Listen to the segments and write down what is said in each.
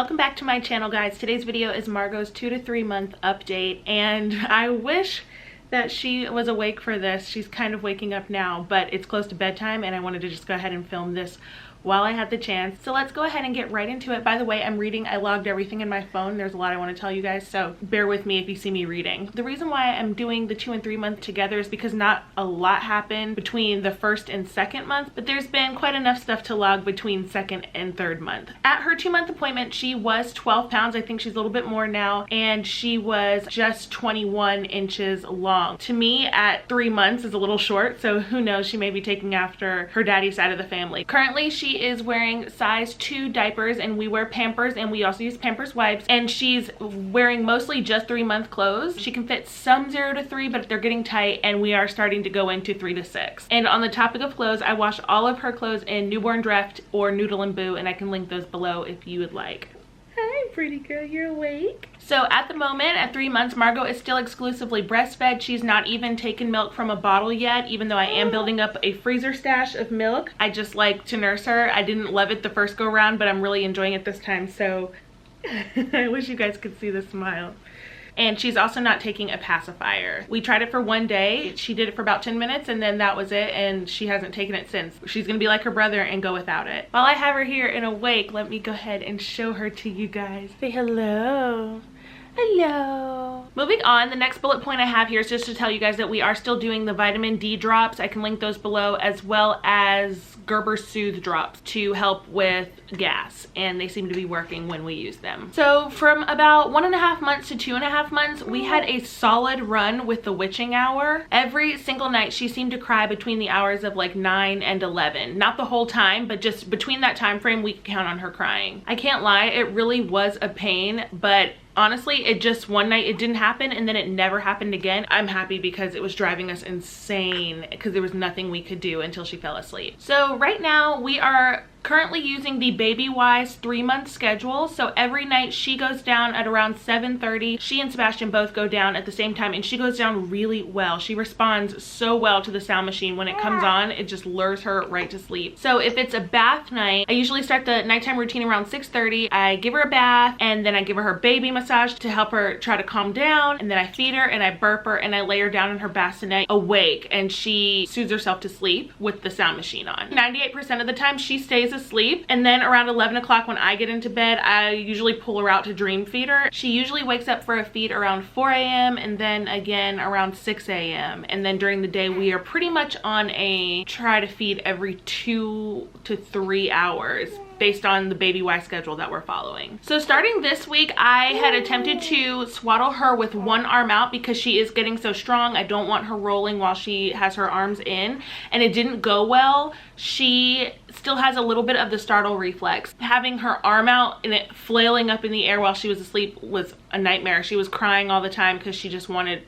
Welcome back to my channel, guys. Today's video is Margot's 2 to 3 month update, and I wish that she was awake for this. She's kind of waking up now, but it's close to bedtime and I wanted to just go ahead and film this while I had the chance. So let's go ahead and get right into it. By the way, I logged everything in my phone. There's a lot I want to tell you guys, so bear with me if you see me reading. The reason why I'm doing the 2 and 3 month together is because not a lot happened between the 1st and 2nd month, but there's been quite enough stuff to log between 2nd and 3rd month. At her 2 month appointment, she was 12 pounds. I think she's a little bit more now, and she was just 21 inches long. To me, at 3 months is a little short, so who knows, she may be taking after her daddy's side of the family. Currently, she is wearing size 2 diapers, and we wear Pampers, and we also use Pampers wipes, and she's wearing mostly just 3 month clothes. She can fit some 0 to 3, but they're getting tight, and we are starting to go into 3 to 6. And on the topic of clothes, I wash all of her clothes in Newborn Dreft or Noodle and Boo, and I can link those below if you would like. Hi, pretty girl, you're awake? So at the moment, at 3 months, Margot is still exclusively breastfed. She's not even taken milk from a bottle yet, even though I am building up a freezer stash of milk. I just like to nurse her. I didn't love it the first go round, but I'm really enjoying it this time, so I wish you guys could see the smile. And she's also not taking a pacifier. We tried it for 1 day. She did it for about 10 minutes and then that was it, and she hasn't taken it since. She's gonna be like her brother and go without it. While I have her here and awake, let me go ahead and show her to you guys. Say hello. Hello. Moving on, the next bullet point I have here is just to tell you guys that we are still doing the vitamin D drops. I can link those below, as well as Gerber Soothe drops to help with gas, and they seem to be working when we use them. So from about 1.5 months to 2.5 months, we had a solid run with the witching hour. Every single night she seemed to cry between the hours of like 9 and 11. Not the whole time, but just between that time frame we could count on her crying. I can't lie, it really was a pain, but honestly, it just one night it didn't happen and then it never happened again. I'm happy because it was driving us insane because there was nothing we could do until she fell asleep. So right now we are currently using the Baby Wise 3 month schedule. So every night she goes down at around 7:30. She and Sebastian both go down at the same time, and she goes down really well. She responds so well to the sound machine. When it comes on, it just lures her right to sleep. So if it's a bath night, I usually start the nighttime routine around 6:30. I give her a bath, and then I give her baby massage to help her try to calm down, and then I feed her and I burp her and I lay her down in her bassinet awake, and she soothes herself to sleep with the sound machine on. 98% of the time she stays asleep, and then around 11 o'clock when I get into bed, I usually pull her out to dream feed her. She usually wakes up for a feed around 4 a.m. and then again around 6 a.m. and then during the day we are pretty much on a try to feed every 2 to 3 hours based on the Baby Wise schedule that we're following. So starting this week, I had attempted to swaddle her with one arm out because she is getting so strong. I don't want her rolling while she has her arms in, and it didn't go well. She still has a little bit of the startle reflex. Having her arm out and it flailing up in the air while she was asleep was a nightmare. She was crying all the time because she just wanted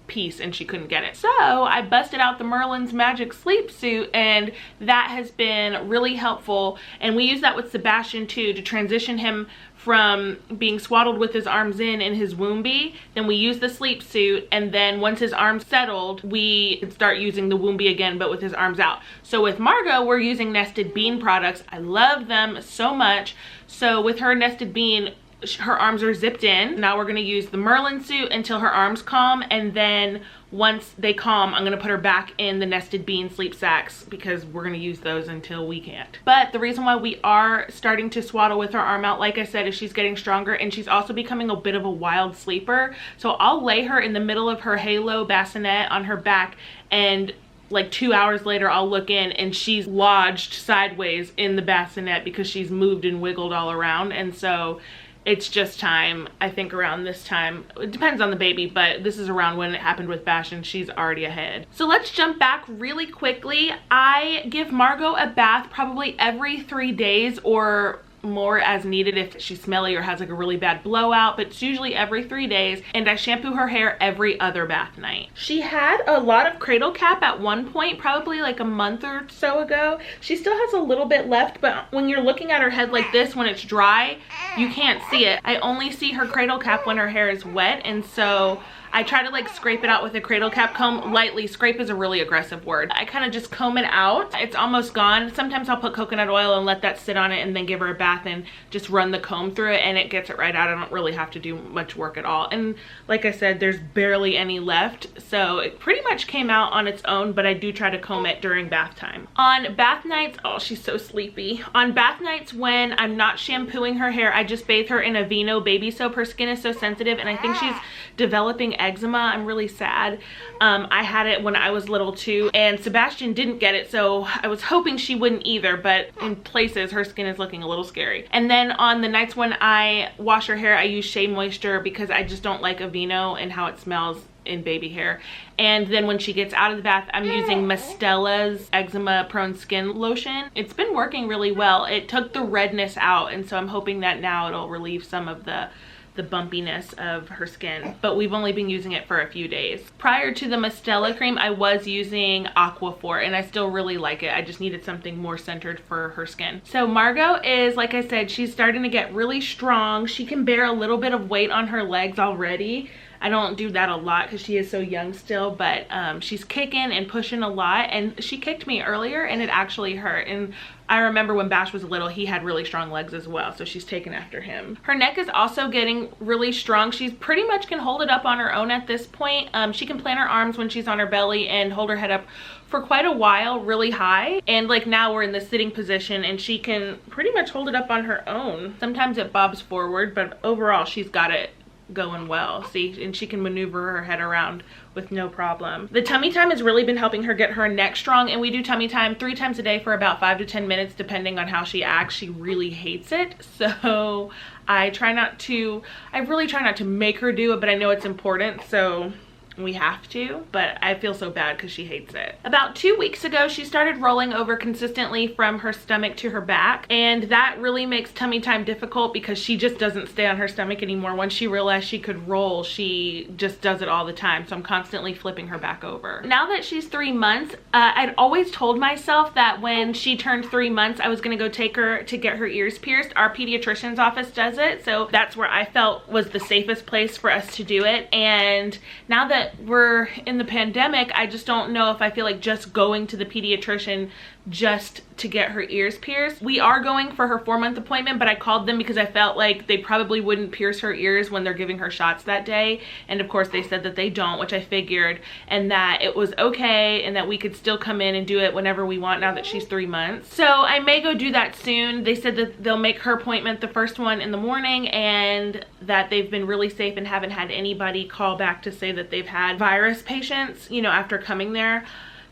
peace and she couldn't get it. So I busted out the Merlin's Magic Sleep Suit, and that has been really helpful, and we use that with Sebastian too to transition him from being swaddled with his arms in his Wombie. Then we use the sleep suit, and then once his arms settled, we start using the Wombie again, but with his arms out. So with Margot, we're using Nested Bean products. I love them so much. So with her Nested Bean, her arms are zipped in. Now we're gonna use the Merlin suit until her arms calm, and then once they calm, I'm gonna put her back in the Nested Bean sleep sacks because we're gonna use those until we can't. But the reason why we are starting to swaddle with her arm out, like I said, is she's getting stronger, and she's also becoming a bit of a wild sleeper. So I'll lay her in the middle of her halo bassinet on her back, and like 2 hours later I'll look in and she's lodged sideways in the bassinet because she's moved and wiggled all around. And so it's just time, I think around this time. It depends on the baby, but this is around when it happened with Bash, and she's already ahead. So let's jump back really quickly. I give Margot a bath probably every 3 days or more as needed if she's smelly or has like a really bad blowout, but it's usually every 3 days, and I shampoo her hair every other bath night. She had a lot of Cradle Cap at one point, probably like a month or so ago. She still has a little bit left, but when you're looking at her head like this, when it's dry, you can't see it. I only see her Cradle Cap when her hair is wet, and so I try to like scrape it out with a Cradle Cap comb lightly. Scrape is a really aggressive word. I kind of just comb it out. It's almost gone. Sometimes I'll put coconut oil and let that sit on it and then give her a bath and just run the comb through it, and it gets it right out. I don't really have to do much work at all. And like I said, there's barely any left, so it pretty much came out on its own, but I do try to comb it during bath time. On bath nights, oh, she's so sleepy. On bath nights when I'm not shampooing her hair, I just bathe her in Aveeno baby soap. Her skin is so sensitive, and I think she's developing eczema. I'm really sad. I had it when I was little too, and Sebastian didn't get it, so I was hoping she wouldn't either, but in places her skin is looking a little scary. And then on the nights when I wash her hair, I use Shea Moisture because I just don't like Aveeno and how it smells in baby hair. And then when she gets out of the bath, I'm using Mistella's eczema prone skin lotion. It's been working really well. It took the redness out, and so I'm hoping that now it'll relieve some of the bumpiness of her skin, but we've only been using it for a few days. Prior to the Mistella cream, I was using Aquaphor, and I still really like it. I just needed something more centered for her skin. So Margot is, like I said, she's starting to get really strong. She can bear a little bit of weight on her legs already. I don't do that a lot because she is so young still, but she's kicking and pushing a lot, and she kicked me earlier and it actually hurt. And I remember when Bash was little, he had really strong legs as well, so she's taken after him. Her neck is also getting really strong. She's pretty much can hold it up on her own at this point. She can plant her arms when she's on her belly and hold her head up for quite a while really high, and like now we're in the sitting position and she can pretty much hold it up on her own. Sometimes it bobs forward, but overall she's got it going well. See, and she can maneuver her head around with no problem. The tummy time has really been helping her get her neck strong, and we do tummy time 3 times a day for about 5 to 10 minutes depending on how she acts. She really hates it, so I really try not to make her do it, but I know it's important, so we have to, but I feel so bad because she hates it. About 2 weeks ago, she started rolling over consistently from her stomach to her back, and that really makes tummy time difficult because she just doesn't stay on her stomach anymore. Once she realized she could roll, she just does it all the time, so I'm constantly flipping her back over. Now that she's 3 months, I'd always told myself that when she turned 3 months, I was gonna go take her to get her ears pierced. Our pediatrician's office does it, so that's where I felt was the safest place for us to do it. And now that we're in the pandemic, I just don't know if I feel like just going to the pediatrician just to get her ears pierced. We are going for her 4-month appointment, but I called them because I felt like they probably wouldn't pierce her ears when they're giving her shots that day, and of course they said that they don't, which I figured, and that it was okay and that we could still come in and do it whenever we want now that she's 3 months. So I may go do that soon. They said that they'll make her appointment the first one in the morning, and that they've been really safe and haven't had anybody call back to say that they've had virus patients, you know, after coming there.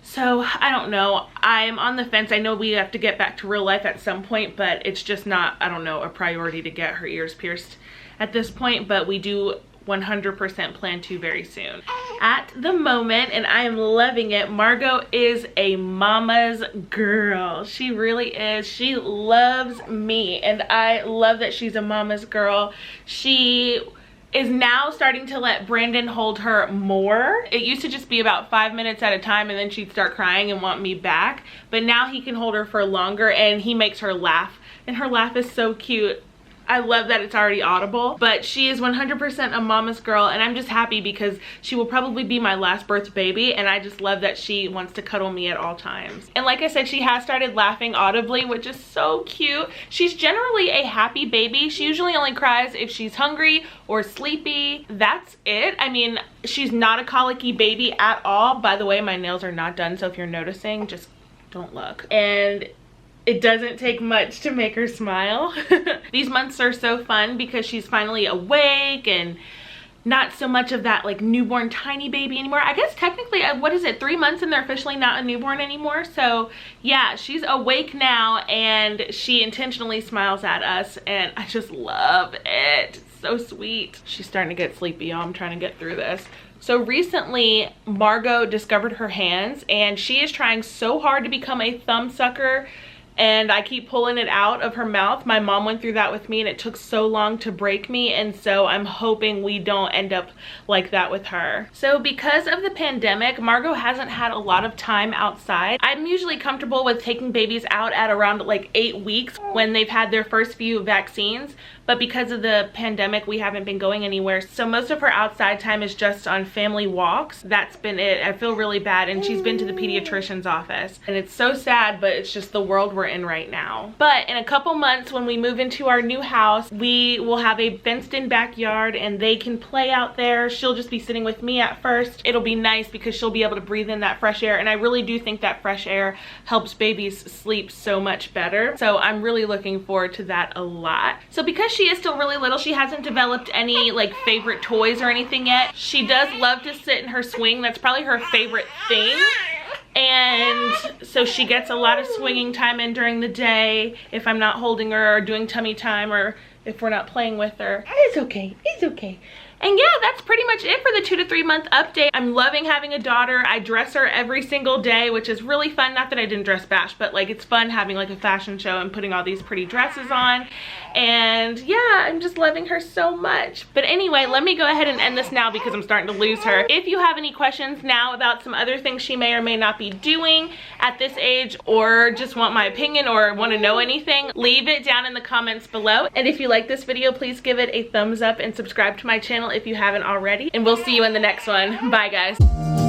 So I don't know, I'm on the fence. I know we have to get back to real life at some point, but it's just not, I don't know, a priority to get her ears pierced at this point, but we do 100% plan to very soon. At the moment, and I am loving it, Margot is a mama's girl. She really is. She loves me, and I love that she's a mama's girl. She is now starting to let Brandon hold her more. It used to just be about 5 minutes at a time, and then she'd start crying and want me back, but now he can hold her for longer, and he makes her laugh, and her laugh is so cute. I love that it's already audible, but she is 100% a mama's girl, and I'm just happy because she will probably be my last birth baby, and I just love that she wants to cuddle me at all times. And like I said, she has started laughing audibly, which is so cute. She's generally a happy baby. She usually only cries if she's hungry or sleepy. That's it. I mean, she's not a colicky baby at all. By the way, my nails are not done, so if you're noticing, just don't look. And it doesn't take much to make her smile. These months are so fun because she's finally awake and not so much of that like newborn tiny baby anymore. I guess technically, what is it, 3 months and they're officially not a newborn anymore? So yeah, she's awake now and she intentionally smiles at us, and I just love it. It's so sweet. She's starting to get sleepy, y'all. I'm trying to get through this. So recently, Margot discovered her hands, and she is trying so hard to become a thumb sucker, and I keep pulling it out of her mouth. My mom went through that with me and it took so long to break me, and so I'm hoping we don't end up like that with her. So because of the pandemic, Margot hasn't had a lot of time outside. I'm usually comfortable with taking babies out at around like 8 weeks when they've had their first few vaccines, but because of the pandemic we haven't been going anywhere, so most of her outside time is just on family walks. That's been it. I feel really bad, and she's been to the pediatrician's office, and it's so sad, but it's just the world we're in right now. But in a couple months when we move into our new house, we will have a fenced in backyard and they can play out there. She'll just be sitting with me at first. It'll be nice because she'll be able to breathe in that fresh air, and I really do think that fresh air helps babies sleep so much better. So I'm really looking forward to that a lot. So because she is still really little, she hasn't developed any like favorite toys or anything yet. She does love to sit in her swing. That's probably her favorite thing. And so she gets a lot of swinging time in during the day if I'm not holding her or doing tummy time, or if we're not playing with her. It's okay, it's okay. And yeah, that's pretty much it for the 2 to 3 month update. I'm loving having a daughter. I dress her every single day, which is really fun. Not that I didn't dress Bash, but like it's fun having like a fashion show and putting all these pretty dresses on. And yeah, I'm just loving her so much. But anyway, let me go ahead and end this now because I'm starting to lose her. If you have any questions now about some other things she may or may not be doing at this age, or just want my opinion or want to know anything, leave it down in the comments below. And if you like this video, please give it a thumbs up and subscribe to my channel if you haven't already. And we'll see you in the next one. Bye guys.